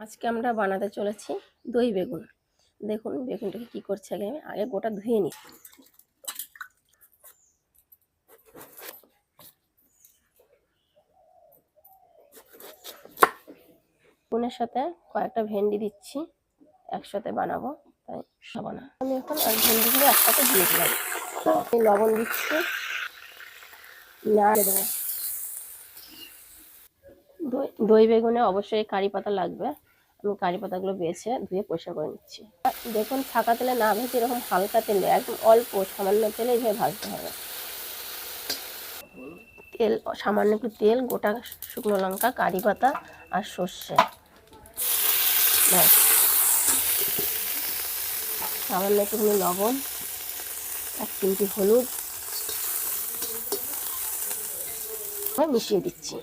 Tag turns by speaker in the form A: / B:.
A: আজকে আমরা বানাতে চলেছি দই বেগুন। দেখুন বেগুনটাকে কি করছে, আগে গোটা ধুয়ে নিই। বেগুনের সাথে কয়েকটা ভেন্ডি দিচ্ছি, একসাথে বানাবো তাই খাবো না। আমি এখন আর ভেন্ডিগুলো একসাথে দিয়ে দিলাম। লবণ দিচ্ছি, নাড়ে দেবো। দই বেগুনে অবশ্যই কারি পাতা লাগবে। আমি কারি পাতাগুলো বেছে ধুয়ে পরিষ্কার করে নিচ্ছি। দেখুন ছাকা তেলে না ভেজে এরকম হালকা তেলে, একদম অল্প সামান্য তেলে এইভাবে ভাজতে হবে। তেল, সামান্য একটু তেল, গোটা শুকনো লঙ্কা, কারি পাতা আর সর্ষে, ব্যাস। সামান্য একটুখানি লবণ, 1 চিমটি হলুদ মিশিয়ে দিচ্ছি।